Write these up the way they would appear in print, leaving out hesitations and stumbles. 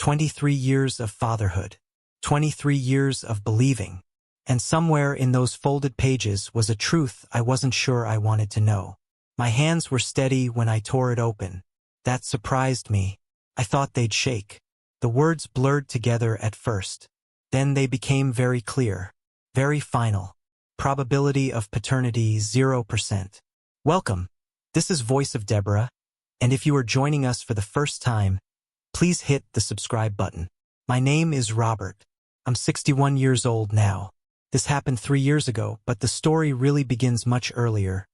23 years of fatherhood. 23 years of believing. And somewhere in those folded pages was a truth I wasn't sure I wanted to know. My hands were steady when I tore it open. That surprised me. I thought they'd shake. The words blurred together at first. Then they became very clear. Very final. Probability of paternity 0%. Welcome. This is Voice of Deborah, and if you are joining us for the first time, please hit the subscribe button. My name is Robert. I'm 61 years old now. This happened 3 years ago, but the story really begins much earlier.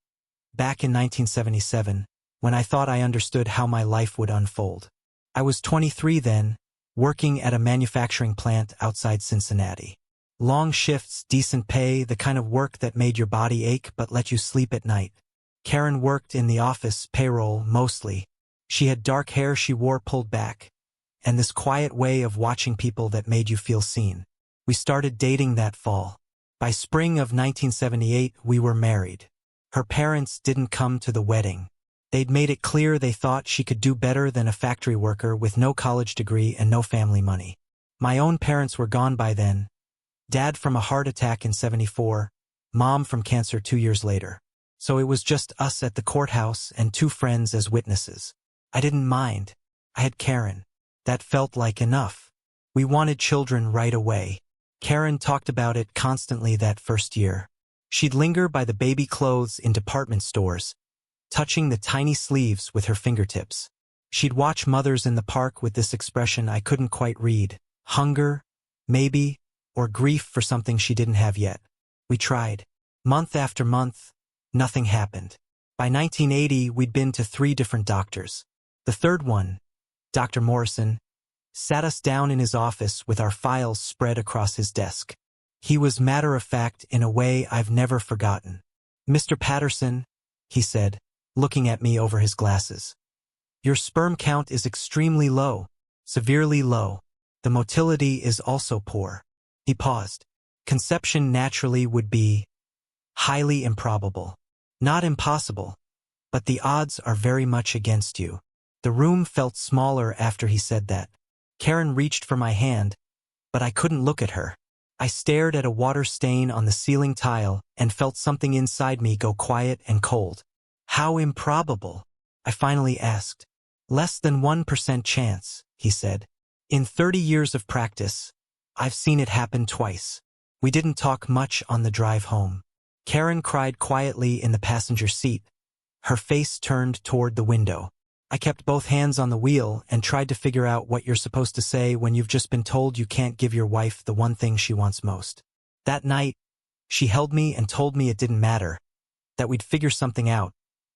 Back in 1977, when I thought I understood how my life would unfold. I was 23 then, working at a manufacturing plant outside Cincinnati. Long shifts, decent pay, the kind of work that made your body ache but let you sleep at night. Karen worked in the office, payroll, mostly. She had dark hair she wore pulled back, and this quiet way of watching people that made you feel seen. We started dating that fall. By spring of 1978, we were married. Her parents didn't come to the wedding. They'd made it clear they thought she could do better than a factory worker with no college degree and no family money. My own parents were gone by then. Dad from a heart attack in '74, Mom from cancer 2 years later. So it was just us at the courthouse and 2 friends as witnesses. I didn't mind. I had Karen. That felt like enough. We wanted children right away. Karen talked about it constantly that first year. She'd linger by the baby clothes in department stores, touching the tiny sleeves with her fingertips. She'd watch mothers in the park with this expression I couldn't quite read. Hunger, maybe, or grief for something she didn't have yet. We tried. Month after month, nothing happened. By 1980, we'd been to 3 different doctors. The third one, Dr. Morrison, sat us down in his office with our files spread across his desk. He was matter-of-fact in a way I've never forgotten. "Mr. Patterson," he said, looking at me over his glasses. "Your sperm count is extremely low, severely low. The motility is also poor." He paused. "Conception naturally would be highly improbable. Not impossible, but the odds are very much against you." The room felt smaller after he said that. Karen reached for my hand, but I couldn't look at her. I stared at a water stain on the ceiling tile and felt something inside me go quiet and cold. "How improbable?" I finally asked. "Less than 1% chance," he said. "In 30 years of practice, I've seen it happen twice." We didn't talk much on the drive home. Karen cried quietly in the passenger seat, her face turned toward the window. I kept both hands on the wheel and tried to figure out what you're supposed to say when you've just been told you can't give your wife the one thing she wants most. That night, she held me and told me it didn't matter, that we'd figure something out,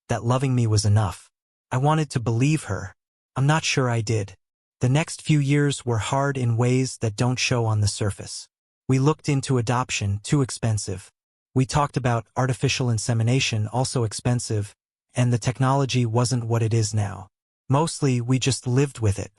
that loving me was enough. I wanted to believe her. I'm not sure I did. The next few years were hard in ways that don't show on the surface. We looked into adoption, too expensive. We talked about artificial insemination, also expensive, and the technology wasn't what it is now. Mostly, we just lived with it.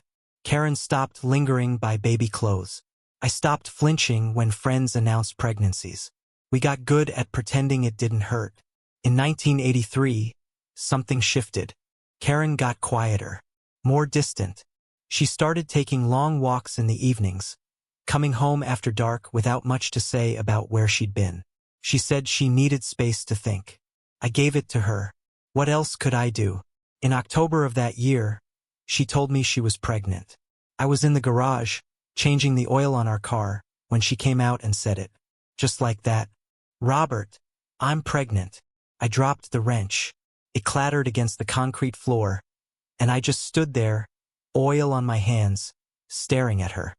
Karen stopped lingering by baby clothes. I stopped flinching when friends announced pregnancies. We got good at pretending it didn't hurt. In 1983, something shifted. Karen got quieter, more distant. She started taking long walks in the evenings, coming home after dark without much to say about where she'd been. She said she needed space to think. I gave it to her. What else could I do? In October of that year, she told me she was pregnant. I was in the garage, changing the oil on our car, when she came out and said it. Just like that. "Robert, I'm pregnant." I dropped the wrench. It clattered against the concrete floor, and I just stood there, oil on my hands, staring at her.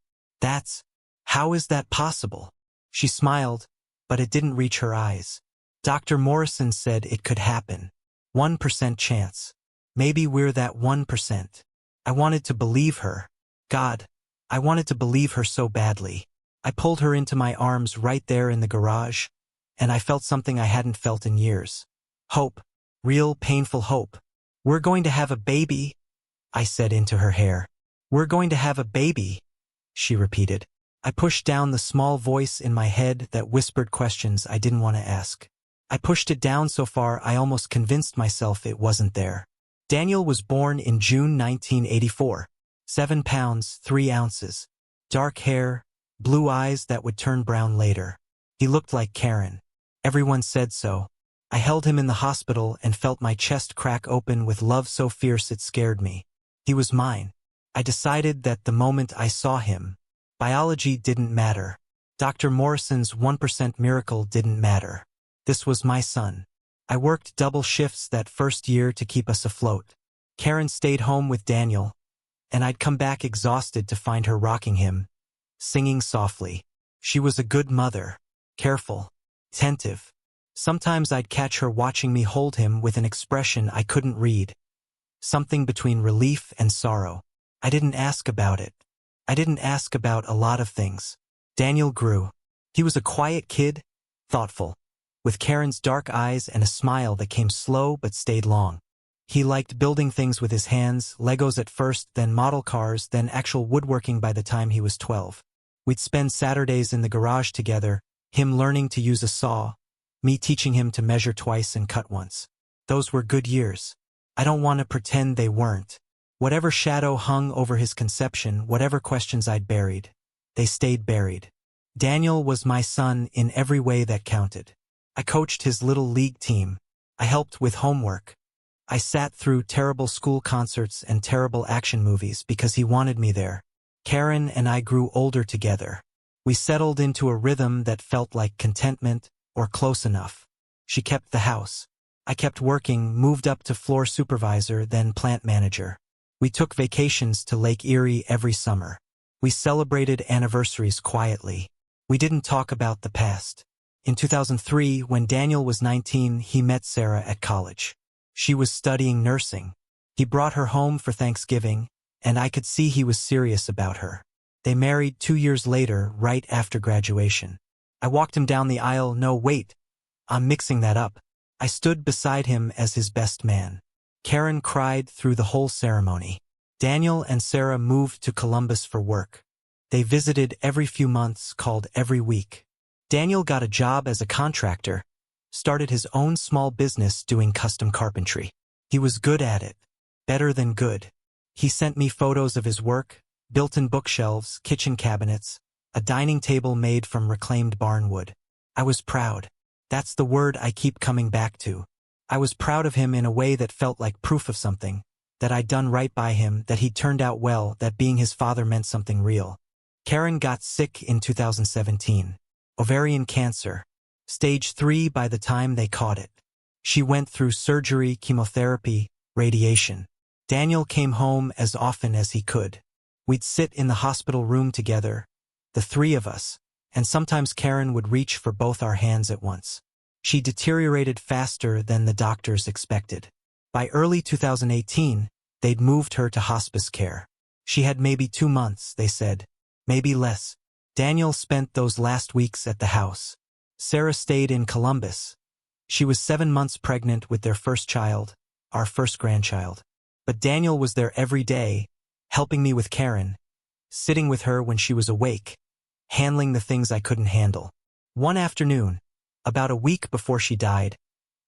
How is that possible?" She smiled, but it didn't reach her eyes. "Dr. Morrison said it could happen. 1% chance. Maybe we're that 1%. I wanted to believe her. God, I wanted to believe her so badly. I pulled her into my arms right there in the garage, and I felt something I hadn't felt in years. Hope. Real painful hope. "We're going to have a baby," I said into her hair. "We're going to have a baby," she repeated. I pushed down the small voice in my head that whispered questions I didn't want to ask. I pushed it down so far I almost convinced myself it wasn't there. Daniel was born in June 1984. 7 pounds, 3 ounces. Dark hair, blue eyes that would turn brown later. He looked like Karen. Everyone said so. I held him in the hospital and felt my chest crack open with love so fierce it scared me. He was mine. I decided that the moment I saw him, biology didn't matter. Dr. Morrison's 1% miracle didn't matter. This was my son. I worked double shifts that first year to keep us afloat. Karen stayed home with Daniel, and I'd come back exhausted to find her rocking him, singing softly. She was a good mother, careful, attentive. Sometimes I'd catch her watching me hold him with an expression I couldn't read, something between relief and sorrow. I didn't ask about it. I didn't ask about a lot of things. Daniel grew. He was a quiet kid, thoughtful, with Karen's dark eyes and a smile that came slow but stayed long. He liked building things with his hands, Legos at first, then model cars, then actual woodworking by the time he was 12. We'd spend Saturdays in the garage together, him learning to use a saw, me teaching him to measure twice and cut once. Those were good years. I don't want to pretend they weren't. Whatever shadow hung over his conception, whatever questions I'd buried, they stayed buried. Daniel was my son in every way that counted. I coached his little league team. I helped with homework. I sat through terrible school concerts and terrible action movies because he wanted me there. Karen and I grew older together. We settled into a rhythm that felt like contentment, or close enough. She kept the house. I kept working, moved up to floor supervisor, then plant manager. We took vacations to Lake Erie every summer. We celebrated anniversaries quietly. We didn't talk about the past. In 2003, when Daniel was 19, he met Sarah at college. She was studying nursing. He brought her home for Thanksgiving, and I could see he was serious about her. They married 2 years later, right after graduation. I walked him down the aisle. No, wait. I'm mixing that up. I stood beside him as his best man. Karen cried through the whole ceremony. Daniel and Sarah moved to Columbus for work. They visited every few months, called every week. Daniel got a job as a contractor, started his own small business doing custom carpentry. He was good at it. Better than good. He sent me photos of his work, built-in bookshelves, kitchen cabinets, a dining table made from reclaimed barnwood. I was proud. That's the word I keep coming back to. I was proud of him in a way that felt like proof of something, that I'd done right by him, that he'd turned out well, that being his father meant something real. Karen got sick in 2017. Ovarian cancer. Stage 3 by the time they caught it. She went through surgery, chemotherapy, radiation. Daniel came home as often as he could. We'd sit in the hospital room together, the three of us, and sometimes Karen would reach for both our hands at once. She deteriorated faster than the doctors expected. By early 2018, they'd moved her to hospice care. She had maybe 2 months, they said, maybe less. Daniel spent those last weeks at the house. Sarah stayed in Columbus. She was 7 months pregnant with their first child, our first grandchild. But Daniel was there every day, helping me with Karen, sitting with her when she was awake, handling the things I couldn't handle. One afternoon, about a week before she died,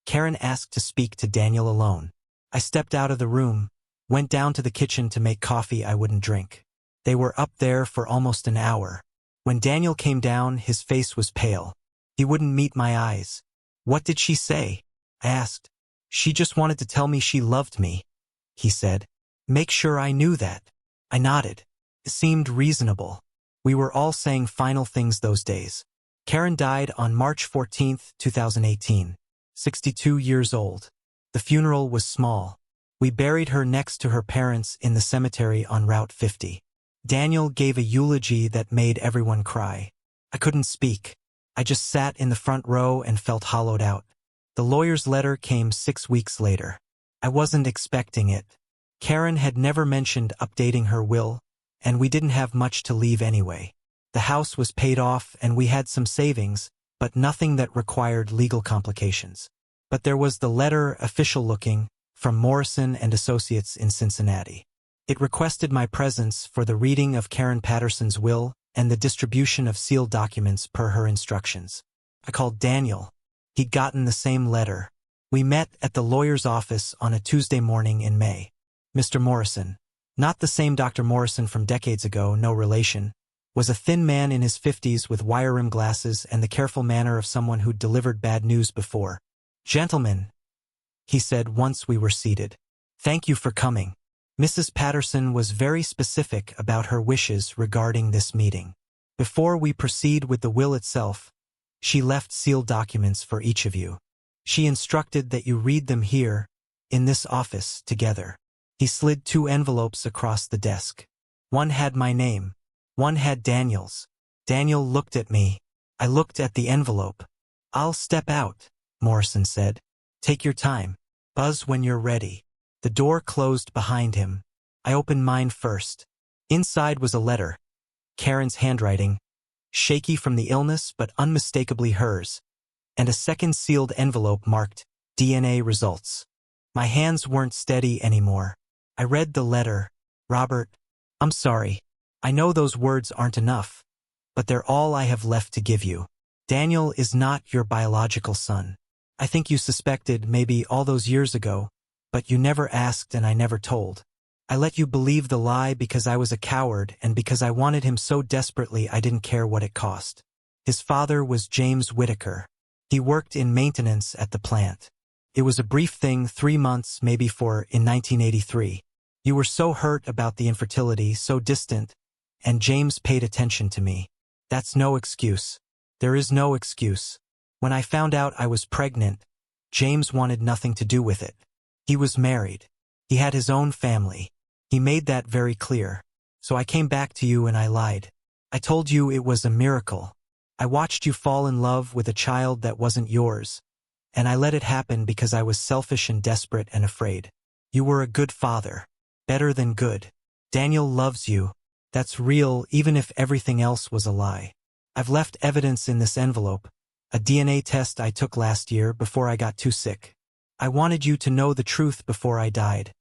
Karen asked to speak to Daniel alone. I stepped out of the room, went down to the kitchen to make coffee I wouldn't drink. They were up there for almost an hour. When Daniel came down, his face was pale. He wouldn't meet my eyes. What did she say? I asked. She just wanted to tell me she loved me, he said. Make sure I knew that. I nodded. It seemed reasonable. We were all saying final things those days. Karen died on March 14, 2018, 62 years old. The funeral was small. We buried her next to her parents in the cemetery on Route 50. Daniel gave a eulogy that made everyone cry. I couldn't speak. I just sat in the front row and felt hollowed out. The lawyer's letter came 6 weeks later. I wasn't expecting it. Karen had never mentioned updating her will, and we didn't have much to leave anyway. The house was paid off and we had some savings, but nothing that required legal complications. But there was the letter, official looking, from Morrison and Associates in Cincinnati. It requested my presence for the reading of Karen Patterson's will and the distribution of sealed documents per her instructions. I called Daniel. He'd gotten the same letter. We met at the lawyer's office on a Tuesday morning in May. Mr. Morrison, Not the same Dr. Morrison from decades ago, no relation. Was a thin man in his 50s with wire-rimmed glasses and the careful manner of someone who'd delivered bad news before. "Gentlemen," he said once we were seated. "Thank you for coming." Mrs. Patterson was very specific about her wishes regarding this meeting. Before we proceed with the will itself, she left sealed documents for each of you. She instructed that you read them here, in this office, together. He slid 2 envelopes across the desk. One had my name. One had Daniel's. Daniel looked at me. I looked at the envelope. "I'll step out," Morrison said. "Take your time. Buzz when you're ready." The door closed behind him. I opened mine first. Inside was a letter. Karen's handwriting, shaky from the illness but unmistakably hers, and a second sealed envelope marked DNA results. My hands weren't steady anymore. I read the letter. "Robert, I'm sorry. I know those words aren't enough, but they're all I have left to give you. Daniel is not your biological son. I think you suspected maybe all those years ago, but you never asked and I never told. I let you believe the lie because I was a coward and because I wanted him so desperately I didn't care what it cost." His father was James Whitaker. He worked in maintenance at the plant. It was a brief thing, 3 months, maybe 4, in 1983. You were so hurt about the infertility, so distant, and James paid attention to me. That's no excuse. There is no excuse. When I found out I was pregnant, James wanted nothing to do with it. He was married. He had his own family. He made that very clear. So I came back to you and I lied. I told you it was a miracle. I watched you fall in love with a child that wasn't yours, and I let it happen because I was selfish and desperate and afraid. You were a good father. Better than good. Daniel loves you. That's real, even if everything else was a lie. I've left evidence in this envelope, a DNA test I took last year before I got too sick. I wanted you to know the truth before I died,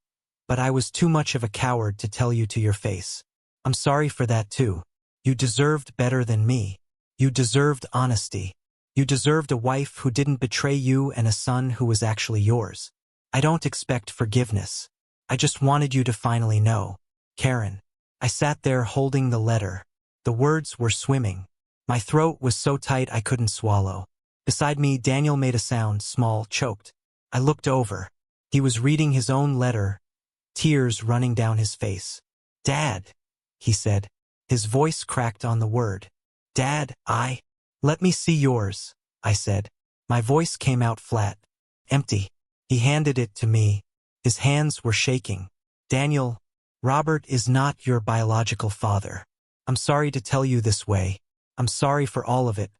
but I was too much of a coward to tell you to your face. I'm sorry for that too. You deserved better than me. You deserved honesty. You deserved a wife who didn't betray you and a son who was actually yours. I don't expect forgiveness. I just wanted you to finally know. Karen. I sat there holding the letter. The words were swimming. My throat was so tight I couldn't swallow. Beside me, Daniel made a sound, small, choked. I looked over. He was reading his own letter, tears running down his face. "Dad," he said. His voice cracked on the word. "Dad, Let me see yours," I said. My voice came out flat, empty. He handed it to me. His hands were shaking. "Daniel, Robert is not your biological father. I'm sorry to tell you this way. I'm sorry for all of it.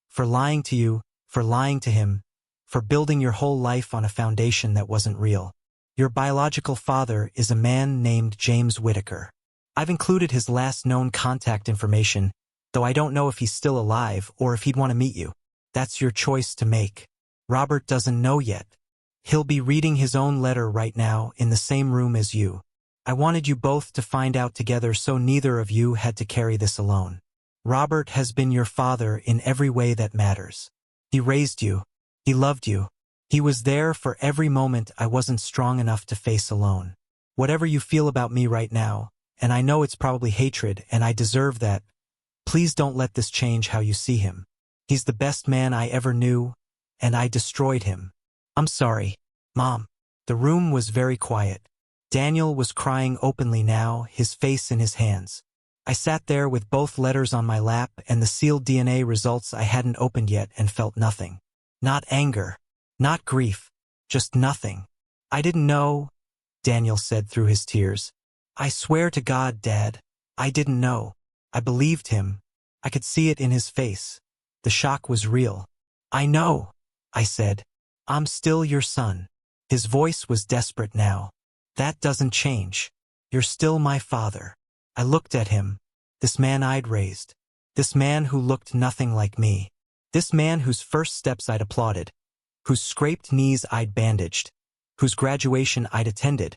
For lying to you, for lying to him, for building your whole life on a foundation that wasn't real. Your biological father is a man named James Whitaker. I've included his last known contact information, though I don't know if he's still alive or if he'd want to meet you. That's your choice to make. Robert doesn't know yet. He'll be reading his own letter right now in the same room as you. I wanted you both to find out together so neither of you had to carry this alone. Robert has been your father in every way that matters. He raised you. He loved you. He was there for every moment I wasn't strong enough to face alone. Whatever you feel about me right now, and I know it's probably hatred and I deserve that, please don't let this change how you see him. He's the best man I ever knew, and I destroyed him. I'm sorry, Mom." The room was very quiet. Daniel was crying openly now, his face in his hands. I sat there with both letters on my lap and the sealed DNA results I hadn't opened yet and felt nothing. Not anger, not grief, just nothing. "I didn't know," Daniel said through his tears. "I swear to God, Dad, I didn't know. I believed him. I could see it in his face. The shock was real." "I know," I said. "I'm still your son." His voice was desperate now. "That doesn't change. You're still my father." I looked at him, this man I'd raised, this man who looked nothing like me, this man whose first steps I'd applauded, whose scraped knees I'd bandaged, whose graduation I'd attended,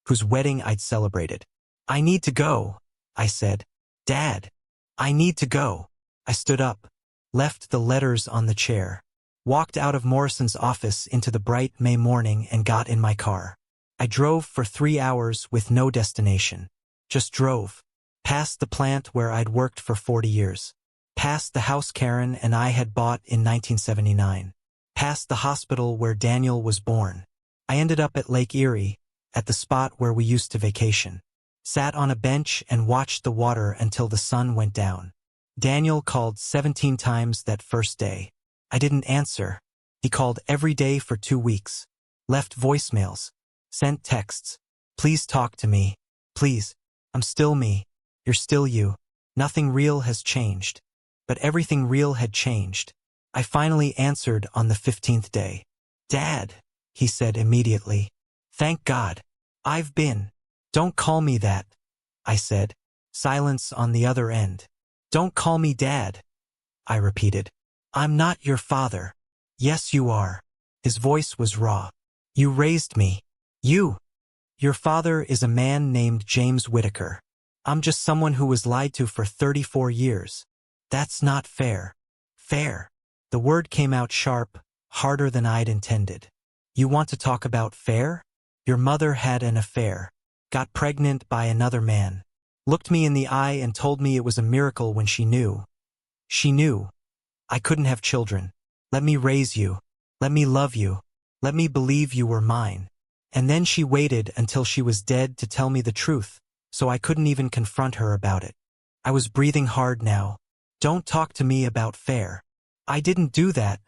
whose wedding I'd celebrated. "I need to go," I said. "Dad, I need to go." I stood up, left the letters on the chair, walked out of Morrison's office into the bright May morning and got in my car. I drove for 3 hours with no destination. Just drove. Past the plant where I'd worked for 40 years. Past the house Karen and I had bought in 1979. Past the hospital where Daniel was born. I ended up at Lake Erie, at the spot where we used to vacation. Sat on a bench and watched the water until the sun went down. Daniel called 17 times that first day. I didn't answer. He called every day for 2 weeks. Left voicemails. Sent texts. Please talk to me. Please. I'm still me. You're still you. Nothing real has changed. But everything real had changed. I finally answered on the 15th day. Dad, he said immediately. Thank God. I've been. Don't call me that, I said. Silence on the other end. Don't call me Dad, I repeated. I'm not your father. Yes, you are. His voice was raw. You raised me. You. Your father is a man named James Whitaker. I'm just someone who was lied to for 34 years. That's not fair. Fair. The word came out sharp, harder than I'd intended. You want to talk about fair? Your mother had an affair. Got pregnant by another man. Looked me in the eye and told me it was a miracle when she knew. She knew. I couldn't have children. Let me raise you. Let me love you. Let me believe you were mine. And then she waited until she was dead to tell me the truth, so I couldn't even confront her about it. I was breathing hard now. Don't talk to me about fair. I didn't do that,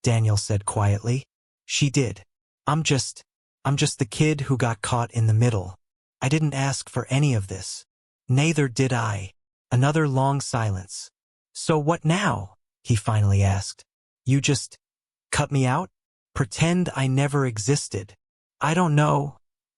Daniel said quietly. She did. I'm just the kid who got caught in the middle. I didn't ask for any of this. Neither did I. Another long silence. So what now? He finally asked. You just cut me out? Pretend I never existed. I don't know,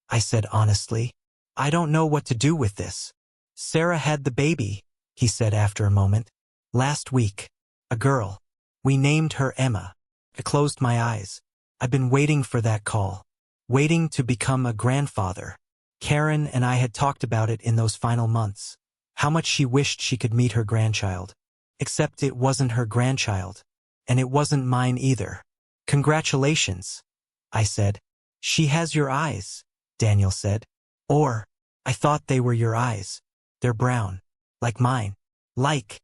I said honestly. I don't know what to do with this. Sarah had the baby, he said after a moment. Last week. A girl. We named her Emma. I closed my eyes. I've been waiting for that call. Waiting to become a grandfather. Karen and I had talked about it in those final months. How much she wished she could meet her grandchild. Except it wasn't her grandchild. And it wasn't mine either. Congratulations, I said. She has your eyes, Daniel said. Or, I thought they were your eyes. They're brown. Like mine. Like.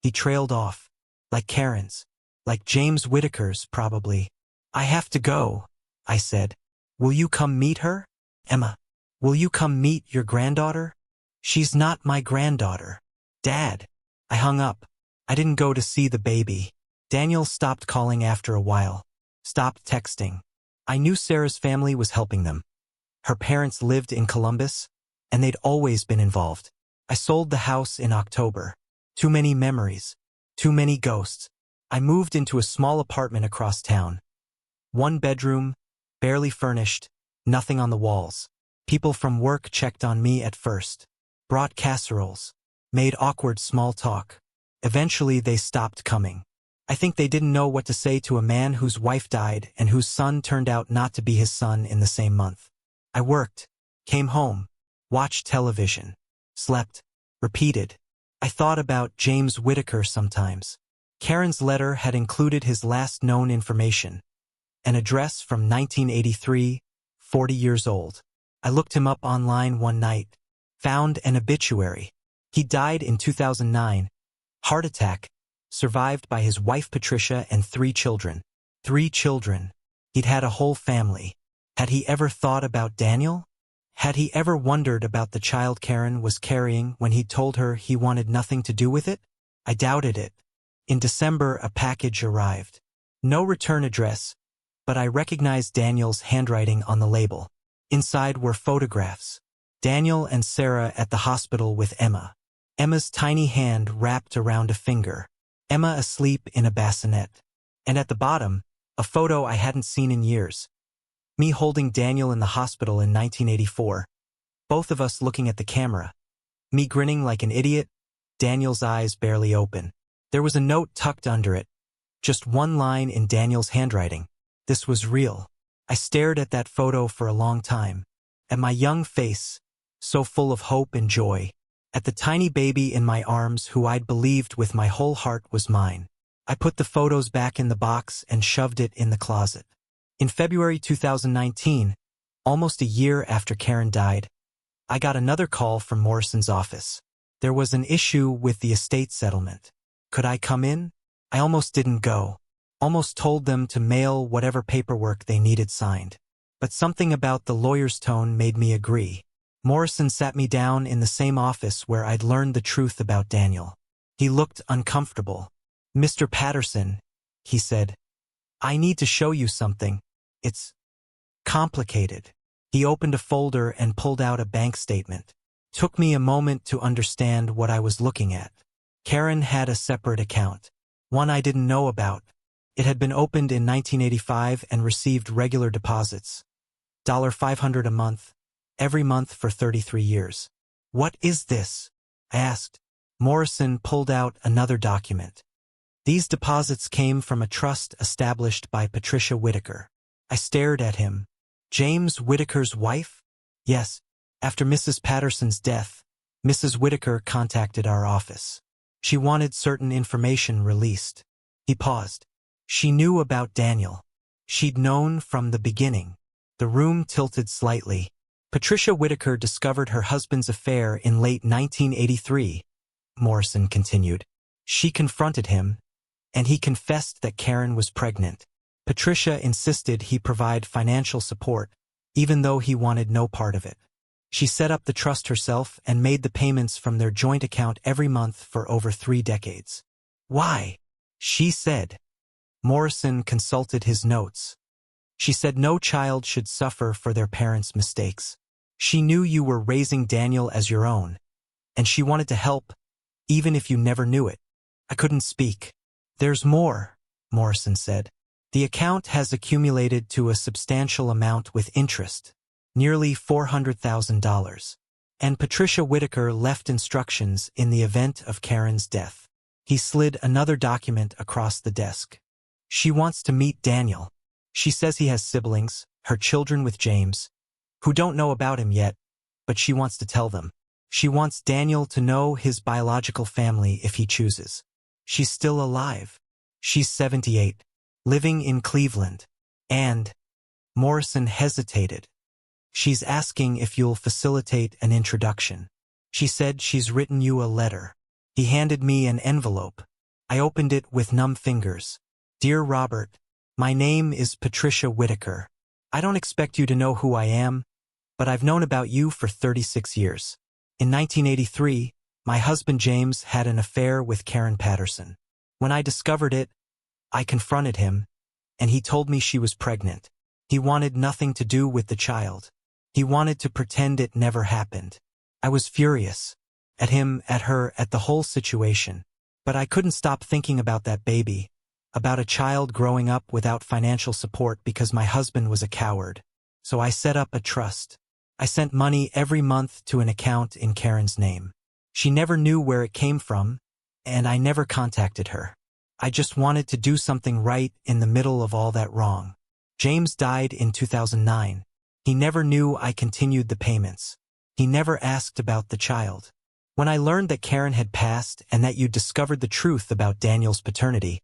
He trailed off. Like Karen's. Like James Whitaker's, probably. I have to go, I said. Will you come meet her? Emma. Will you come meet your granddaughter? She's not my granddaughter. Dad. I hung up. I didn't go to see the baby. Daniel stopped calling after a while. Stopped texting. I knew Sarah's family was helping them. Her parents lived in Columbus, and they'd always been involved. I sold the house in October. Too many memories. Too many ghosts. I moved into a small apartment across town. 1 bedroom, barely furnished, nothing on the walls. People from work checked on me at first. Brought casseroles. Made awkward small talk. Eventually they stopped coming. I think they didn't know what to say to a man whose wife died and whose son turned out not to be his son in the same month. I worked. Came home. Watched television. Slept. Repeated. I thought about James Whitaker sometimes. Karen's letter had included his last known information. An address from 1983, 40 years old. I looked him up online one night. Found an obituary. He died in 2009. Heart attack. Survived by his wife Patricia and 3 children. 3 children. He'd had a whole family. Had he ever thought about Daniel? Had he ever wondered about the child Karen was carrying when he told her he wanted nothing to do with it? I doubted it. In December, a package arrived. No return address, but I recognized Daniel's handwriting on the label. Inside were photographs. Daniel and Sarah at the hospital with Emma. Emma's tiny hand wrapped around a finger. Emma asleep in a bassinet. And at the bottom, a photo I hadn't seen in years. Me holding Daniel in the hospital in 1984. Both of us looking at the camera. Me grinning like an idiot, Daniel's eyes barely open. There was a note tucked under it. Just 1 line in Daniel's handwriting. This was real. I stared at that photo for a long time. At my young face, so full of hope and joy. At the tiny baby in my arms who I'd believed with my whole heart was mine. I put the photos back in the box and shoved it in the closet. In February 2019, almost a year after Karen died, I got another call from Morrison's office. There was an issue with the estate settlement. Could I come in? I almost didn't go. Almost told them to mail whatever paperwork they needed signed. But something about the lawyer's tone made me agree. Morrison sat me down in the same office where I'd learned the truth about Daniel. He looked uncomfortable. "Mr. Patterson," he said, "I need to show you something. It's complicated." He opened a folder and pulled out a bank statement. Took me a moment to understand what I was looking at. Karen had a separate account. One I didn't know about. It had been opened in 1985 and received regular deposits. $500 a month, every month for 33 years. "What is this?" I asked. Morrison pulled out another document. These deposits came from a trust established by Patricia Whitaker. I stared at him. James Whitaker's wife? Yes. After Mrs. Patterson's death, Mrs. Whitaker contacted our office. She wanted certain information released. He paused. She knew about Daniel. She'd known from the beginning. The room tilted slightly. Patricia Whitaker discovered her husband's affair in late 1983, Morrison continued. She confronted him, and he confessed that Karen was pregnant. Patricia insisted he provide financial support, even though he wanted no part of it. She set up the trust herself and made the payments from their joint account every month for over 3 decades. "Why?" she said. Morrison consulted his notes. She said no child should suffer for their parents' mistakes. She knew you were raising Daniel as your own, and she wanted to help, even if you never knew it. I couldn't speak. "There's more," Morrison said. "The account has accumulated to a substantial amount with interest, nearly $400,000. And Patricia Whitaker left instructions in the event of Karen's death." He slid another document across the desk. "She wants to meet Daniel. She says he has siblings, her children with James, who don't know about him yet, but she wants to tell them. She wants Daniel to know his biological family if he chooses. She's still alive. She's 78, living in Cleveland. And..." Morrison hesitated. "She's asking if you'll facilitate an introduction. She said she's written you a letter." He handed me an envelope. I opened it with numb fingers. "Dear Robert, my name is Patricia Whitaker. I don't expect you to know who I am, but I've known about you for 36 years. In 1983, my husband James had an affair with Karen Patterson. When I discovered it, I confronted him, and he told me she was pregnant. He wanted nothing to do with the child. He wanted to pretend it never happened. I was furious. At him, at her, at the whole situation. But I couldn't stop thinking about that baby, about a child growing up without financial support because my husband was a coward. So I set up a trust. I sent money every month to an account in Karen's name. She never knew where it came from, and I never contacted her. I just wanted to do something right in the middle of all that wrong. James died in 2009. He never knew I continued the payments. He never asked about the child. When I learned that Karen had passed and that you discovered the truth about Daniel's paternity,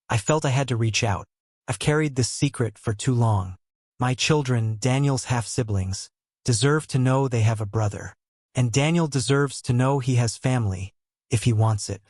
I felt I had to reach out. I've carried this secret for too long. My children, Daniel's half-siblings, deserve to know they have a brother. And Daniel deserves to know he has family, if he wants it.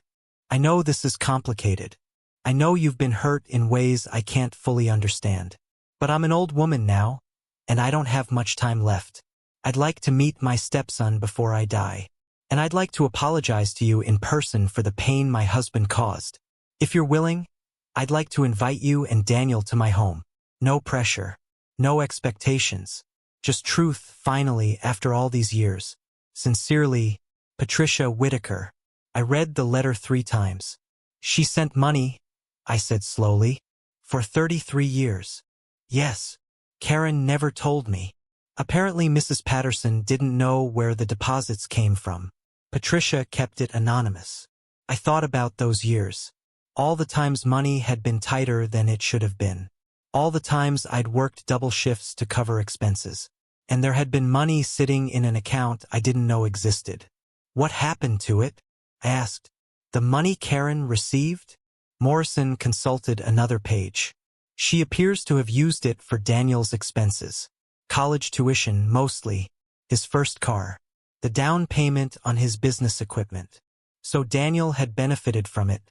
I know this is complicated. I know you've been hurt in ways I can't fully understand. But I'm an old woman now, and I don't have much time left. I'd like to meet my stepson before I die. And I'd like to apologize to you in person for the pain my husband caused. If you're willing, I'd like to invite you and Daniel to my home. No pressure. No expectations. Just truth, finally, after all these years. Sincerely, Patricia Whitaker. I read the letter 3 times. She sent money, I said slowly, for 33 years. Yes. Karen never told me. Apparently Mrs. Patterson didn't know where the deposits came from. Patricia kept it anonymous. I thought about those years. All the times money had been tighter than it should have been. All the times I'd worked double shifts to cover expenses. And there had been money sitting in an account I didn't know existed. What happened to it? I asked. The money Karen received? Morrison consulted another page. She appears to have used it for Daniel's expenses. College tuition, mostly. His first car. the down payment on his business equipment. So Daniel had benefited from it,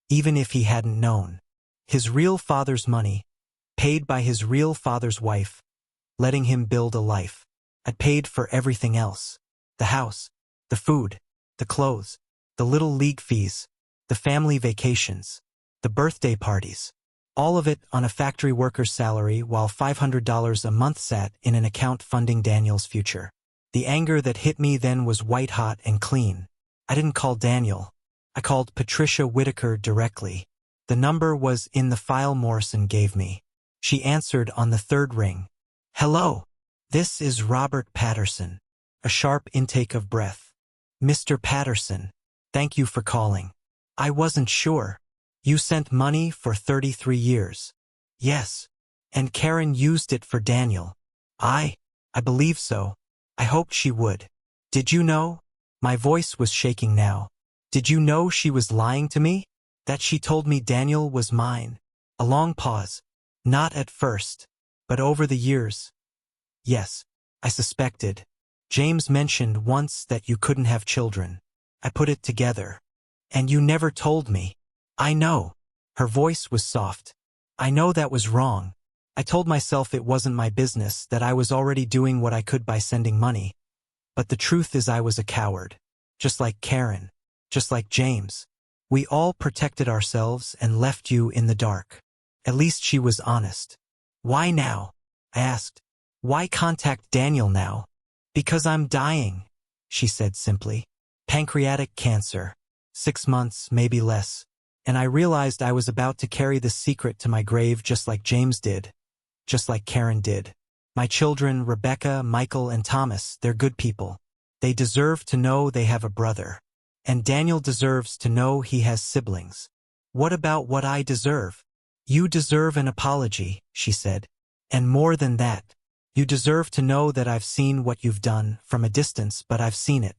even if he hadn't known. His real father's money, paid by his real father's wife, letting him build a life. I'd paid for everything else. The house, the food, the clothes, the little league fees, the family vacations, the birthday parties. All of it on a factory worker's salary while $500 a month sat in an account funding Daniel's future. The anger that hit me then was white-hot and clean. I didn't call Daniel. I called Patricia Whitaker directly. The number was in the file Morrison gave me. She answered on the third ring. "Hello. This is Robert Patterson." A sharp intake of breath. "Mr. Patterson, thank you for calling. I wasn't sure. You sent money for 33 years. Yes. And Karen used it for Daniel. I believe so. I hoped she would. Did you know?" My voice was shaking now. "Did you know she was lying to me? That she told me Daniel was mine?" A long pause. "Not at first, but over the years. Yes, I suspected. James mentioned once that you couldn't have children. I put it together. And you never told me." "I know." Her voice was soft. "I know that was wrong. I told myself it wasn't my business, that I was already doing what I could by sending money. But the truth is I was a coward. Just like Karen. Just like James. We all protected ourselves and left you in the dark." At least she was honest. "Why now?" I asked. "Why contact Daniel now?" "Because I'm dying," she said simply. "Pancreatic cancer. 6 months, maybe less. And I realized I was about to carry the secret to my grave just like James did. Just like Karen did. My children, Rebecca, Michael, and Thomas, they're good people. They deserve to know they have a brother. And Daniel deserves to know he has siblings. What about what I deserve?" "You deserve an apology," she said. "And more than that. You deserve to know that I've seen what you've done, from a distance, but I've seen it.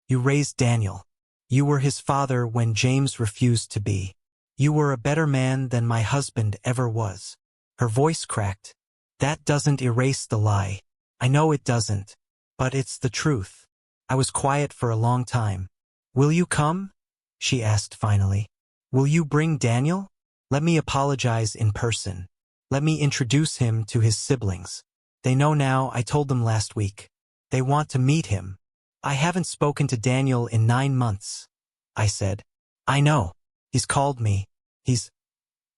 You raised Daniel. You were his father when James refused to be. You were a better man than my husband ever was." Her voice cracked. "That doesn't erase the lie. I know it doesn't. But it's the truth." I was quiet for a long time. "Will you come?" she asked finally. "Will you bring Daniel? Let me apologize in person. Let me introduce him to his siblings. They know now, I told them last week. They want to meet him." "I haven't spoken to Daniel in 9 months," I said. "I know. He's called me.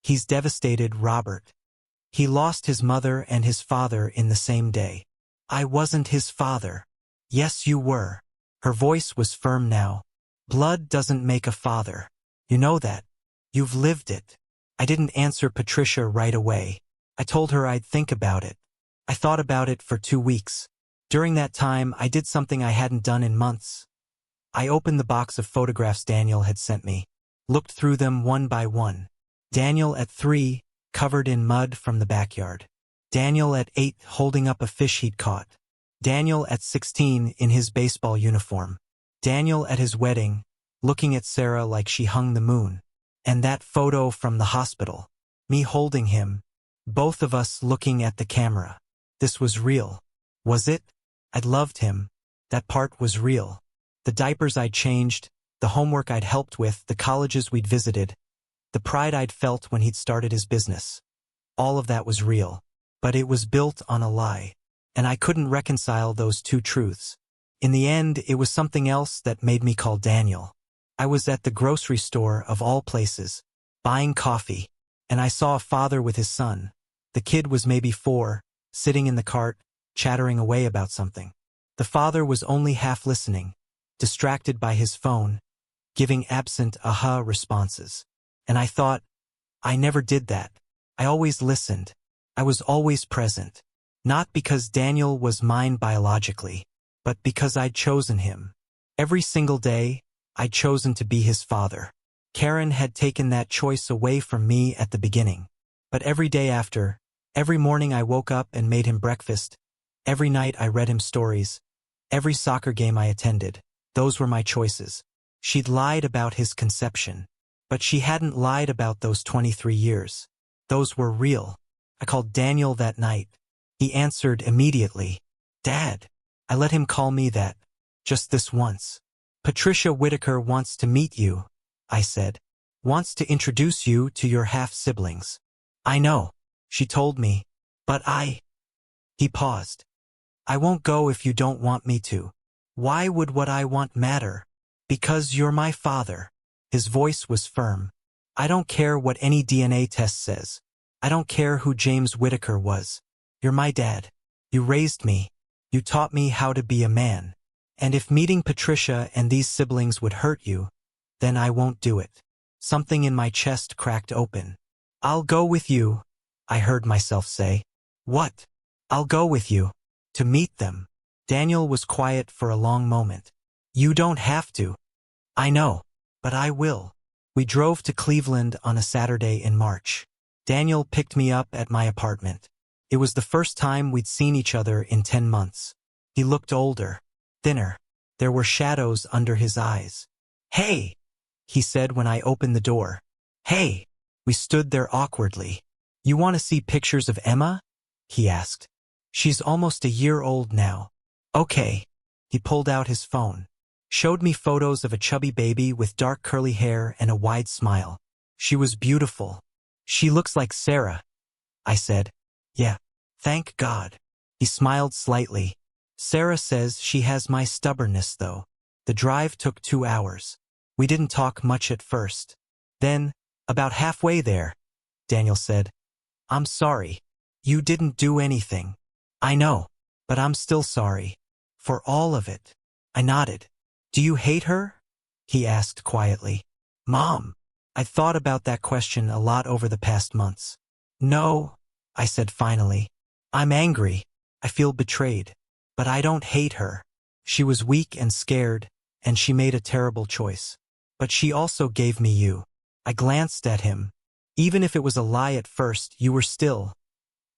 He's devastated, Robert. He lost his mother and his father in the same day." "I wasn't his father." "Yes, you were." Her voice was firm now. "Blood doesn't make a father. You know that. You've lived it." I didn't answer Patricia right away. I told her I'd think about it. I thought about it for 2 weeks. During that time, I did something I hadn't done in months. I opened the box of photographs Daniel had sent me, looked through them one by one. Daniel at 3, covered in mud from the backyard. Daniel at 8, holding up a fish he'd caught. Daniel at 16, in his baseball uniform. Daniel at his wedding, looking at Sarah like she hung the moon. And that photo from the hospital. Me holding him. Both of us looking at the camera. This was real. Was it? I'd loved him. That part was real. The diapers I'd changed, the homework I'd helped with, the colleges we'd visited, the pride I'd felt when he'd started his business. All of that was real. But it was built on a lie. And I couldn't reconcile those two truths. In the end, it was something else that made me call Daniel. I was at the grocery store, of all places, buying coffee, and I saw a father with his son. The kid was maybe 4, sitting in the cart, chattering away about something. The father was only half listening, distracted by his phone, giving absent aha responses. And I thought, I never did that. I always listened. I was always present. Not because Daniel was mine biologically, but because I'd chosen him. Every single day, I'd chosen to be his father. Karen had taken that choice away from me at the beginning. But every day after, every morning I woke up and made him breakfast, every night I read him stories, every soccer game I attended, those were my choices. She'd lied about his conception. But she hadn't lied about those 23 years. Those were real. I called Daniel that night. He answered immediately. Dad. I let him call me that. Just this once. Patricia Whitaker wants to meet you, I said. Wants to introduce you to your half-siblings. I know, she told me, but He paused. I won't go if you don't want me to. Why would what I want matter? Because you're my father. His voice was firm. I don't care what any DNA test says. I don't care who James Whitaker was. You're my dad. You raised me. You taught me how to be a man. And if meeting Patricia and these siblings would hurt you, then I won't do it. Something in my chest cracked open. I'll go with you, I heard myself say. What? I'll go with you. To meet them. Daniel was quiet for a long moment. You don't have to. I know, but I will. We drove to Cleveland on a Saturday in March. Daniel picked me up at my apartment. It was the first time we'd seen each other in 10 months. He looked older, thinner. There were shadows under his eyes. Hey, he said when I opened the door. Hey. We stood there awkwardly. You want to see pictures of Emma? He asked. She's almost a year old now. Okay. He pulled out his phone. Showed me photos of a chubby baby with dark curly hair and a wide smile. She was beautiful. She looks like Sarah, I said. Yeah. Thank God. He smiled slightly. Sarah says she has my stubbornness, though. The drive took 2 hours. We didn't talk much at first. Then, about halfway there, Daniel said, I'm sorry. You didn't do anything. I know, but I'm still sorry. For all of it. I nodded. Do you hate her? He asked quietly. Mom. I thought about that question a lot over the past months. No, I said finally. I'm angry. I feel betrayed. But I don't hate her. She was weak and scared, and she made a terrible choice. But she also gave me you. I glanced at him. Even if it was a lie at first, you were still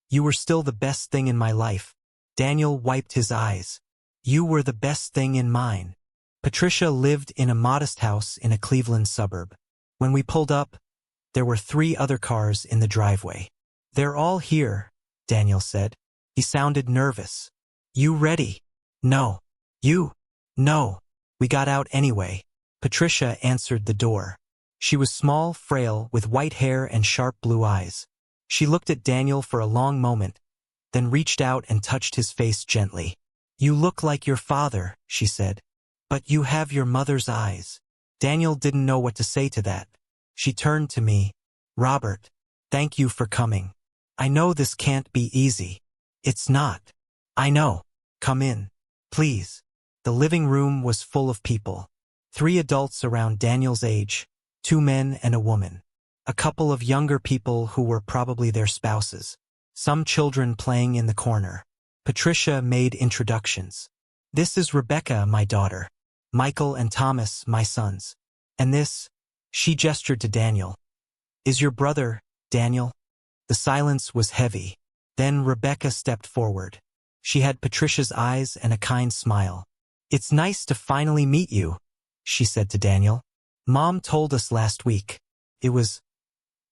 the best thing in my life. Daniel wiped his eyes. You were the best thing in mine. Patricia lived in a modest house in a Cleveland suburb. When we pulled up, there were 3 other cars in the driveway. They're all here, Daniel said. He sounded nervous. You ready? No. You? No. We got out anyway. Patricia answered the door. She was small, frail, with white hair and sharp blue eyes. She looked at Daniel for a long moment, then reached out and touched his face gently. You look like your father, she said. But you have your mother's eyes. Daniel didn't know what to say to that. She turned to me. Robert, thank you for coming. I know this can't be easy. It's not. I know. Come in. Please. The living room was full of people. 3 adults around Daniel's age, 2 men and a woman. A couple of younger people who were probably their spouses. Some children playing in the corner. Patricia made introductions. This is Rebecca, my daughter. Michael and Thomas, my sons. And this, she gestured to Daniel, is your brother, Daniel? The silence was heavy. Then Rebecca stepped forward. She had Patricia's eyes and a kind smile. It's nice to finally meet you, she said to Daniel. Mom told us last week. It was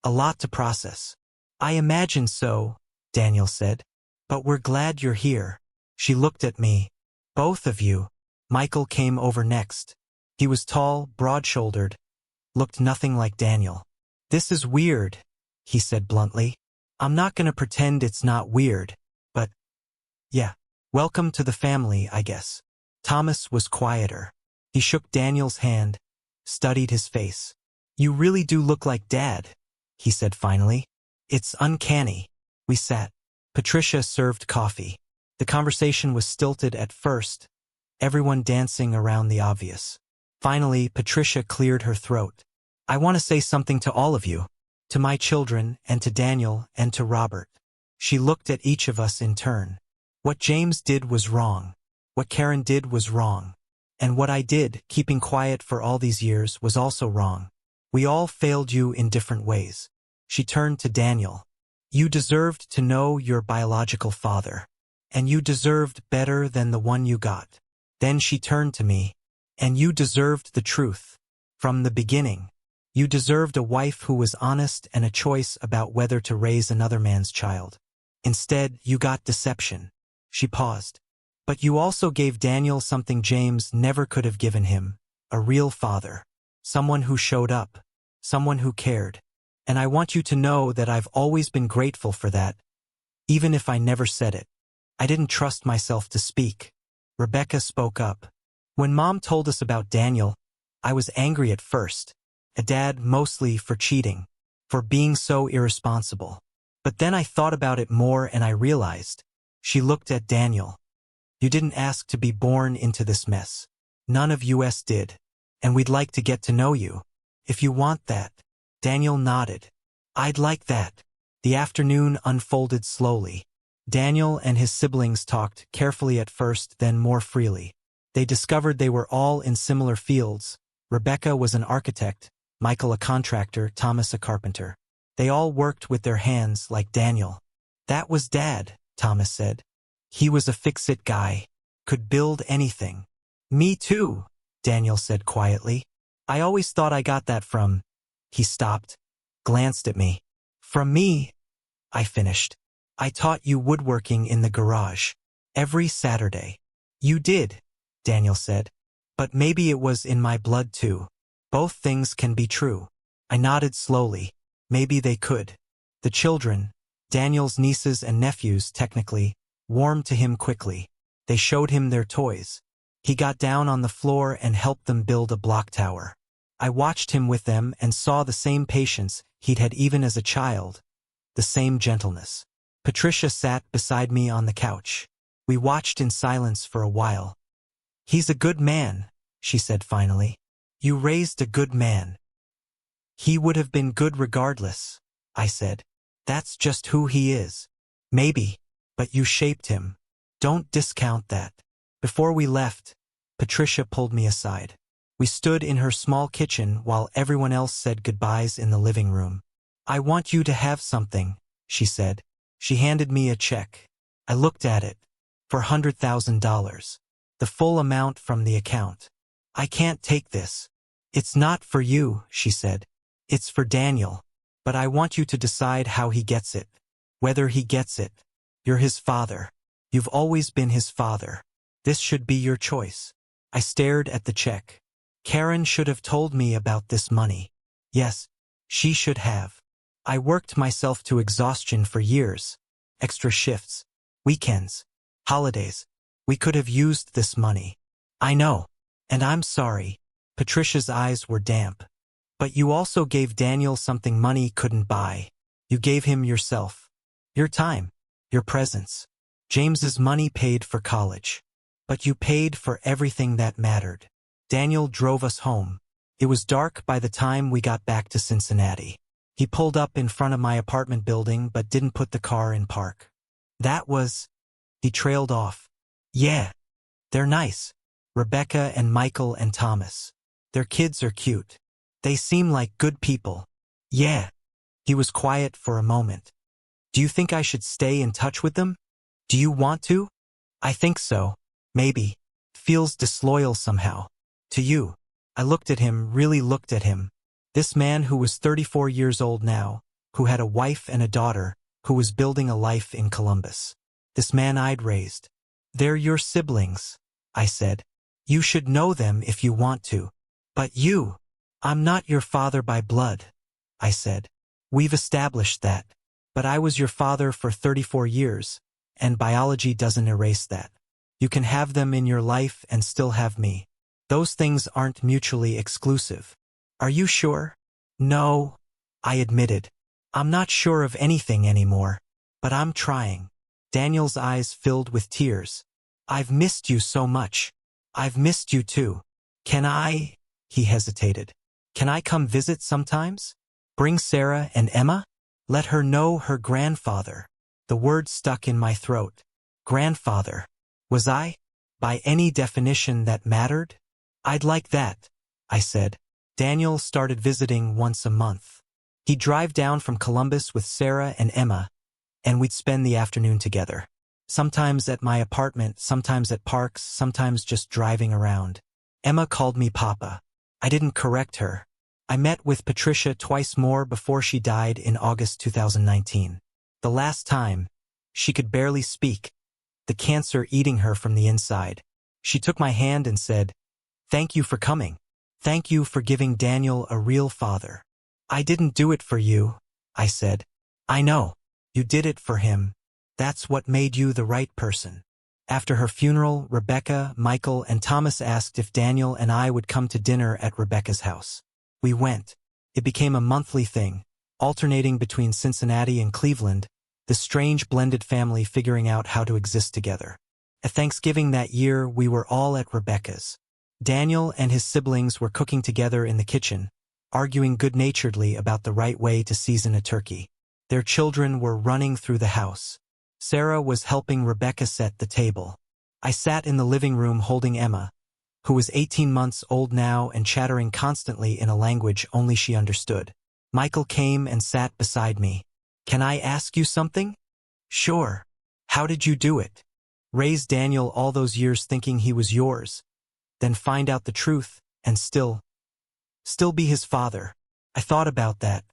a lot to process. I imagine so, Daniel said. But we're glad you're here. She looked at me. Both of you. Michael came over next. He was tall, broad-shouldered, looked nothing like Daniel. This is weird, he said bluntly. I'm not going to pretend it's not weird, but yeah, welcome to the family, I guess. Thomas was quieter. He shook Daniel's hand, studied his face. You really do look like Dad, he said finally. It's uncanny. We sat. Patricia served coffee. The conversation was stilted at first, everyone dancing around the obvious. Finally, Patricia cleared her throat. I want to say something to all of you. To my children, and to Daniel, and to Robert. She looked at each of us in turn. What James did was wrong. What Karen did was wrong. And what I did, keeping quiet for all these years, was also wrong. We all failed you in different ways. She turned to Daniel. You deserved to know your biological father. And you deserved better than the one you got. Then she turned to me. And you deserved the truth. From the beginning. You deserved a wife who was honest and a choice about whether to raise another man's child. Instead, you got deception. She paused. But you also gave Daniel something James never could have given him, a real father. Someone who showed up. Someone who cared. And I want you to know that I've always been grateful for that, even if I never said it. I didn't trust myself to speak. Rebecca spoke up. When Mom told us about Daniel, I was angry at first. At Dad mostly for cheating, for being so irresponsible. But then I thought about it more and I realized. She looked at Daniel. You didn't ask to be born into this mess. None of us did. And we'd like to get to know you. If you want that. Daniel nodded. I'd like that. The afternoon unfolded slowly. Daniel and his siblings talked carefully at first, then more freely. They discovered they were all in similar fields. Rebecca was an architect, Michael a contractor, Thomas a carpenter. They all worked with their hands like Daniel. That was Dad, Thomas said. He was a fix-it guy. Could build anything. Me too, Daniel said quietly. I always thought I got that from... He stopped, glanced at me. From me, I finished. I taught you woodworking in the garage. Every Saturday. You did, Daniel said. But maybe it was in my blood too. Both things can be true. I nodded slowly. Maybe they could. The children, Daniel's nieces and nephews technically, warmed to him quickly. They showed him their toys. He got down on the floor and helped them build a block tower. I watched him with them and saw the same patience he'd had even as a child. The same gentleness. Patricia sat beside me on the couch. We watched in silence for a while. He's a good man, she said finally. You raised a good man. He would have been good regardless, I said. That's just who he is. Maybe, but you shaped him. Don't discount that. Before we left, Patricia pulled me aside. We stood in her small kitchen while everyone else said goodbyes in the living room. I want you to have something, she said. She handed me a check. I looked at it. For $100,000. The full amount from the account. I can't take this. It's not for you, she said. It's for Daniel. But I want you to decide how he gets it. Whether he gets it. You're his father. You've always been his father. This should be your choice. I stared at the check. Karen should have told me about this money. Yes, she should have. I worked myself to exhaustion for years. Extra shifts, weekends, holidays. We could have used this money. I know. And I'm sorry. Patricia's eyes were damp. But you also gave Daniel something money couldn't buy. You gave him yourself. Your time. Your presence. James's money paid for college. But you paid for everything that mattered. Daniel drove us home. It was dark by the time we got back to Cincinnati. He pulled up in front of my apartment building but didn't put the car in park. That was... He trailed off. Yeah. They're nice. Rebecca and Michael and Thomas. Their kids are cute. They seem like good people. Yeah. He was quiet for a moment. Do you think I should stay in touch with them? Do you want to? I think so. Maybe. Feels disloyal somehow. To you. I looked at him, really looked at him. This man who was 34 years old now, who had a wife and a daughter, who was building a life in Columbus. This man I'd raised. They're your siblings, I said. You should know them if you want to. But you. I'm not your father by blood, I said. We've established that. But I was your father for 34 years, and biology doesn't erase that. You can have them in your life and still have me. Those things aren't mutually exclusive. Are you sure? No, I admitted. I'm not sure of anything anymore. But I'm trying. Daniel's eyes filled with tears. I've missed you so much. I've missed you too. Can I? He hesitated. Can I come visit sometimes? Bring Sarah and Emma? Let her know her grandfather. The word stuck in my throat. Grandfather. Was I? By any definition that mattered? I'd like that, I said. Daniel started visiting once a month. He'd drive down from Columbus with Sarah and Emma, and we'd spend the afternoon together. Sometimes at my apartment, sometimes at parks, sometimes just driving around. Emma called me Papa. I didn't correct her. I met with Patricia twice more before she died in August 2019. The last time, she could barely speak. the cancer eating her from the inside. She took my hand and said, "Thank you for coming. Thank you for giving Daniel a real father." "I didn't do it for you," I said. "I know. You did it for him. That's what made you the right person." After her funeral, Rebecca, Michael, and Thomas asked if Daniel and I would come to dinner at Rebecca's house. We went. It became a monthly thing, alternating between Cincinnati and Cleveland, the strange blended family figuring out how to exist together. At Thanksgiving that year, we were all at Rebecca's. Daniel and his siblings were cooking together in the kitchen, arguing good-naturedly about the right way to season a turkey. Their children were running through the house. Sarah was helping Rebecca set the table. I sat in the living room holding Emma, who was 18 months old now and chattering constantly in a language only she understood. Michael came and sat beside me. "Can I ask you something?" "Sure." "How did you do it? Raise Daniel all those years thinking he was yours, then find out the truth and still be his father?" I thought about that.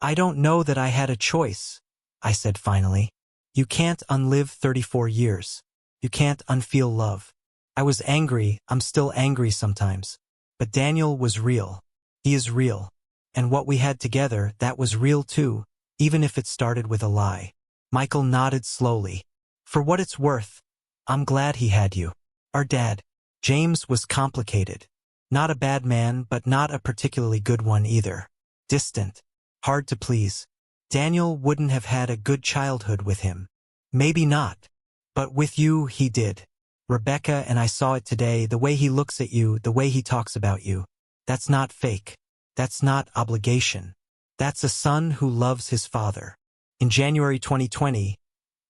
"I don't know that I had a choice," I said finally. "You can't unlive 34 years. You can't unfeel love." I was angry. I'm still angry sometimes. But Daniel was real. He is real. And what we had together, that was real too, even if it started with a lie. Michael nodded slowly. "For what it's worth, I'm glad he had you." Our dad, James, was complicated. Not a bad man, but not a particularly good one either. Distant. Hard to please. Daniel wouldn't have had a good childhood with him. Maybe not. But with you, he did. Rebecca and I saw it today, the way he looks at you, the way he talks about you. That's not fake. That's not obligation. That's a son who loves his father. In January 2020,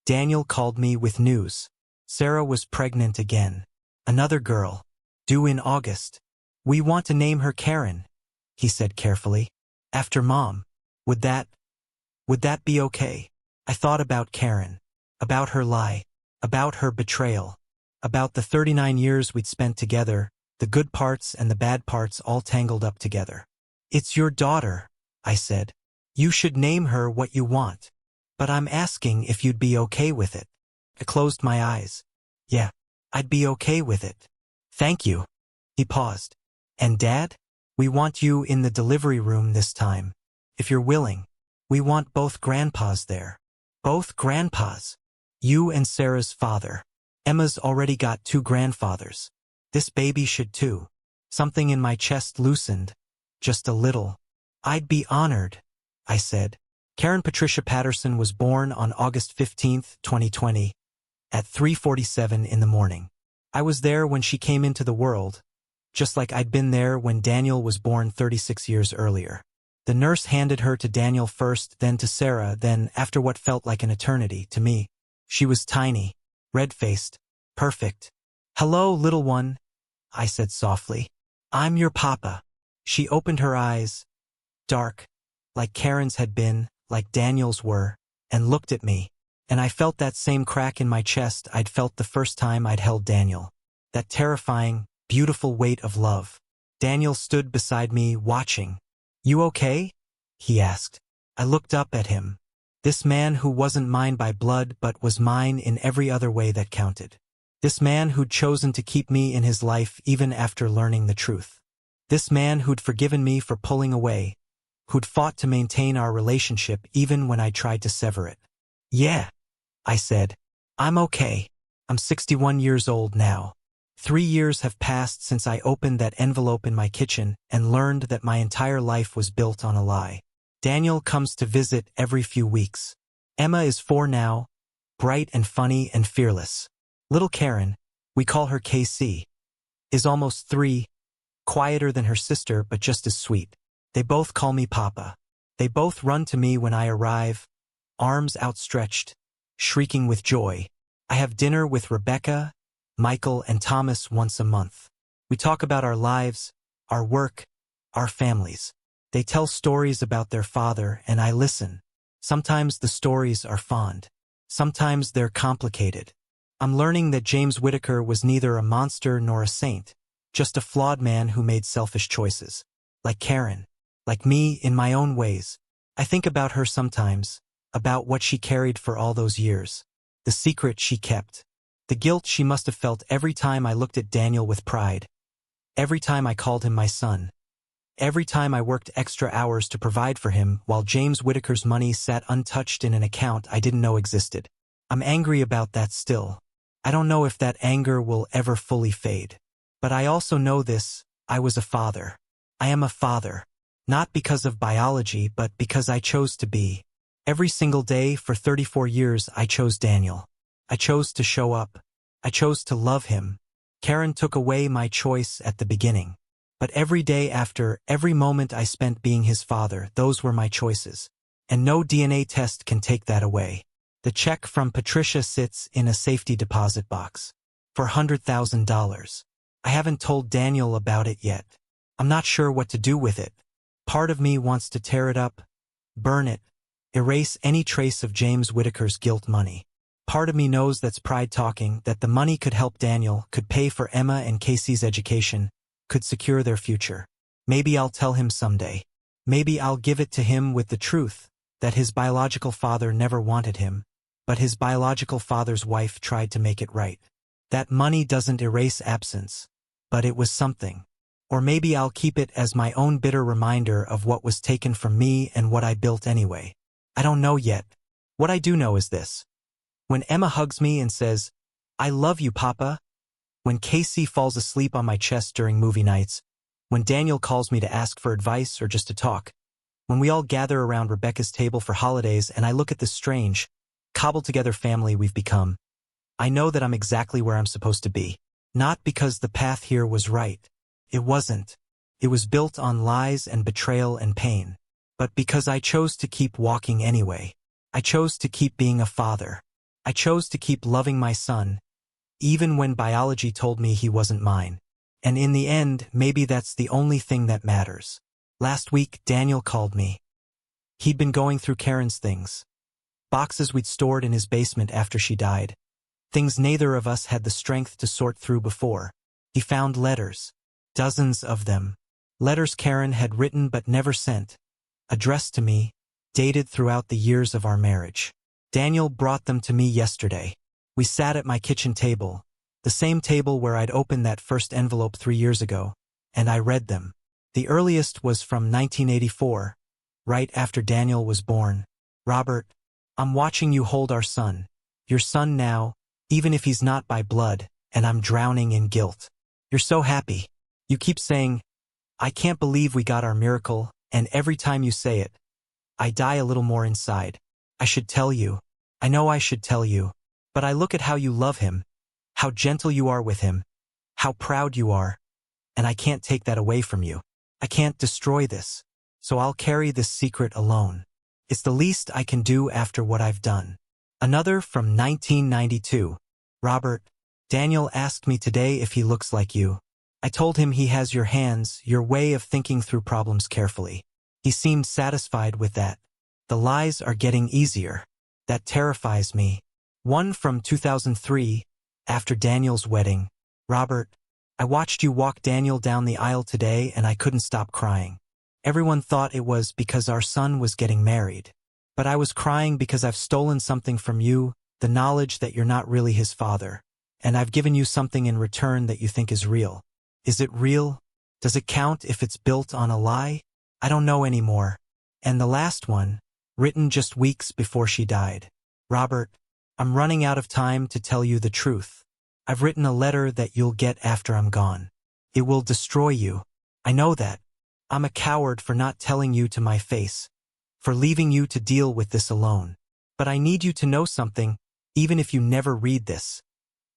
Daniel called me with news. Sarah was pregnant again. Another girl. Due in August. "We want to name her Karen," he said carefully. "After Mom. Would that be okay?" I thought about Karen. About her lie. About her betrayal. About the 39 years we'd spent together, the good parts and the bad parts all tangled up together. "It's your daughter," I said. "You should name her what you want. But I'm asking if you'd be okay with it." I closed my eyes. "Yeah, I'd be okay with it. Thank you." He paused. "And Dad? We want you in the delivery room this time. If you're willing. We want both grandpas there." "Both grandpas?" "You and Sarah's father. Emma's already got 2 grandfathers. This baby should too." Something in my chest loosened. Just a little. "I'd be honored," I said. Karen Patricia Patterson was born on August 15, 2020, at 3:47 in the morning. I was there when she came into the world, just like I'd been there when Daniel was born 36 years earlier. The nurse handed her to Daniel first, then to Sarah, then, after what felt like an eternity, to me. She was tiny, red-faced, perfect. "Hello, little one," I said softly. "I'm your papa." She opened her eyes, dark, like Karen's had been, like Daniel's were, and looked at me. And I felt that same crack in my chest I'd felt the first time I'd held Daniel. That terrifying, beautiful weight of love. Daniel stood beside me, watching. "You okay?" he asked. I looked up at him. This man who wasn't mine by blood but was mine in every other way that counted. This man who'd chosen to keep me in his life even after learning the truth. This man who'd forgiven me for pulling away, who'd fought to maintain our relationship even when I tried to sever it. "Yeah," I said. "I'm okay. I'm 61 years old now. 3 years have passed since I opened that envelope in my kitchen and learned that my entire life was built on a lie. Daniel comes to visit every few weeks. Emma is 4 now, bright and funny and fearless. Little Karen, we call her KC, is almost 3, quieter than her sister but just as sweet. They both call me Papa. They both run to me when I arrive, arms outstretched, shrieking with joy. I have dinner with Rebecca, Michael, and Thomas once a month. We talk about our lives, our work, our families. They tell stories about their father, and I listen. Sometimes the stories are fond. Sometimes they're complicated. I'm learning that James Whittaker was neither a monster nor a saint, just a flawed man who made selfish choices. Like Karen. Like me in my own ways. I think about her sometimes, about what she carried for all those years. The secret she kept. The guilt she must have felt every time I looked at Daniel with pride. Every time I called him my son. Every time I worked extra hours to provide for him while James Whittaker's money sat untouched in an account I didn't know existed. I'm angry about that still. I don't know if that anger will ever fully fade. But I also know this: I was a father. I am a father. Not because of biology, but because I chose to be. Every single day for 34 years I chose Daniel. I chose to show up. I chose to love him. Karen took away my choice at the beginning. But every day after, every moment I spent being his father, those were my choices. And no DNA test can take that away. The check from Patricia sits in a safety deposit box. For $100,000. I haven't told Daniel about it yet. I'm not sure what to do with it. Part of me wants to tear it up, burn it, erase any trace of James Whittaker's guilt money. Part of me knows that's pride talking, that the money could help Daniel, could pay for Emma and Casey's education, could secure their future. Maybe I'll tell him someday. Maybe I'll give it to him with the truth, that his biological father never wanted him, but his biological father's wife tried to make it right. That money doesn't erase absence, but it was something. Or maybe I'll keep it as my own bitter reminder of what was taken from me and what I built anyway. I don't know yet. What I do know is this. When Emma hugs me and says, "I love you, Papa," when Casey falls asleep on my chest during movie nights, when Daniel calls me to ask for advice or just to talk, when we all gather around Rebecca's table for holidays and I look at the strange, cobbled-together family we've become, I know that I'm exactly where I'm supposed to be. Not because the path here was right. It wasn't. It was built on lies and betrayal and pain. But because I chose to keep walking anyway. I chose to keep being a father. I chose to keep loving my son, even when biology told me he wasn't mine. And in the end, maybe that's the only thing that matters. Last week, Daniel called me. He'd been going through Karen's things. Boxes we'd stored in his basement after she died. Things neither of us had the strength to sort through before. He found letters. Dozens of them. Letters Karen had written but never sent. Addressed to me, dated throughout the years of our marriage. Daniel brought them to me yesterday. We sat at my kitchen table, the same table where I'd opened that first envelope 3 years ago, and I read them. The earliest was from 1984, right after Daniel was born. "Robert, I'm watching you hold our son. Your son now, even if he's not by blood, and I'm drowning in guilt. You're so happy. You keep saying, 'I can't believe we got our miracle,' and every time you say it, I die a little more inside. I should tell you. I know I should tell you. But I look at how you love him, how gentle you are with him, how proud you are, and I can't take that away from you. I can't destroy this. So I'll carry this secret alone. It's the least I can do after what I've done." Another from 1992. "Robert, Daniel asked me today if he looks like you. I told him he has your hands, your way of thinking through problems carefully. He seemed satisfied with that. The lies are getting easier. That terrifies me." One from 2003, after Daniel's wedding. "Robert, I watched you walk Daniel down the aisle today and I couldn't stop crying. Everyone thought it was because our son was getting married. But I was crying because I've stolen something from you, the knowledge that you're not really his father. And I've given you something in return that you think is real. Is it real? Does it count if it's built on a lie? I don't know anymore." And the last one, written just weeks before she died. "Robert, I'm running out of time to tell you the truth. I've written a letter that you'll get after I'm gone. It will destroy you. I know that. I'm a coward for not telling you to my face, for leaving you to deal with this alone. But I need you to know something, even if you never read this.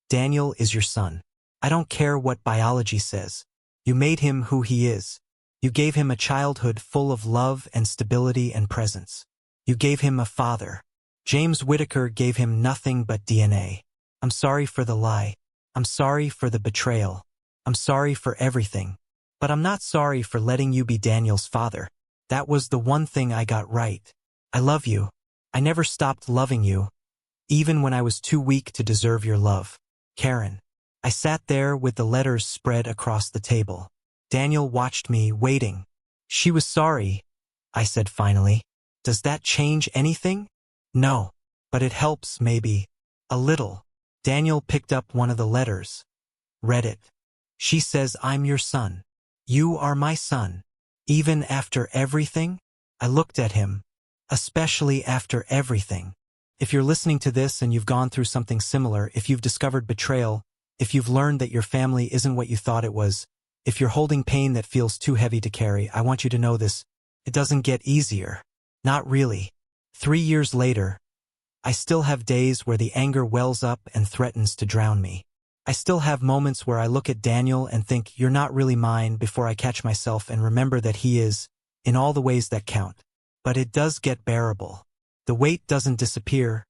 Daniel is your son. I don't care what biology says. You made him who he is. You gave him a childhood full of love and stability and presence. You gave him a father. James Whittaker gave him nothing but DNA. I'm sorry for the lie. I'm sorry for the betrayal. I'm sorry for everything. But I'm not sorry for letting you be Daniel's father. That was the one thing I got right. I love you. I never stopped loving you, even when I was too weak to deserve your love. Karen." I sat there with the letters spread across the table. Daniel watched me, waiting. "She was sorry," I said finally. "Does that change anything?" "No. But it helps, maybe. A little. Daniel picked up one of the letters, read it. She says, "I'm your son. You are my son. Even after everything?" I looked at him. Especially after everything. If you're listening to this and you've gone through something similar, if you've discovered betrayal, if you've learned that your family isn't what you thought it was, if you're holding pain that feels too heavy to carry, I want you to know this. It doesn't get easier. Not really. 3 years later, I still have days where the anger wells up and threatens to drown me. I still have moments where I look at Daniel and think, "You're not really mine," before I catch myself and remember that he is, in all the ways that count. But it does get bearable. The weight doesn't disappear,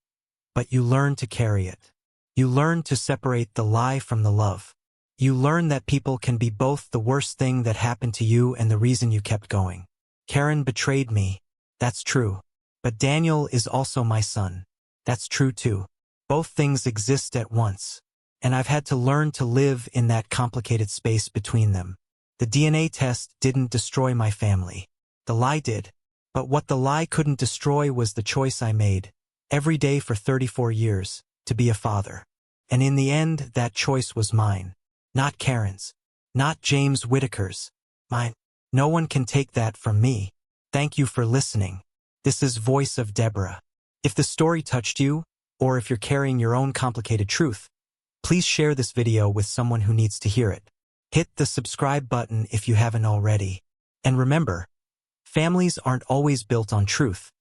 but you learn to carry it. You learn to separate the lie from the love. You learn that people can be both the worst thing that happened to you and the reason you kept going. Karen betrayed me. That's true. But Daniel is also my son. That's true too. Both things exist at once. And I've had to learn to live in that complicated space between them. The DNA test didn't destroy my family. The lie did. But what the lie couldn't destroy was the choice I made, every day for 34 years, to be a father. And in the end, that choice was mine. Not Karen's. Not James Whitaker's. Mine. No one can take that from me. Thank you for listening. This is Voice of Deborah. If the story touched you, or if you're carrying your own complicated truth, please share this video with someone who needs to hear it. Hit the subscribe button if you haven't already. And remember, families aren't always built on truth,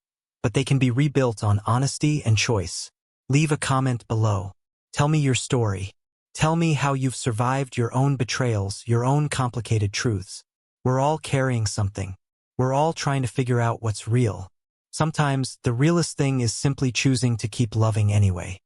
but they can be rebuilt on honesty and choice. Leave a comment below. Tell me your story. Tell me how you've survived your own betrayals, your own complicated truths. We're all carrying something. We're all trying to figure out what's real. Sometimes, the realest thing is simply choosing to keep loving anyway.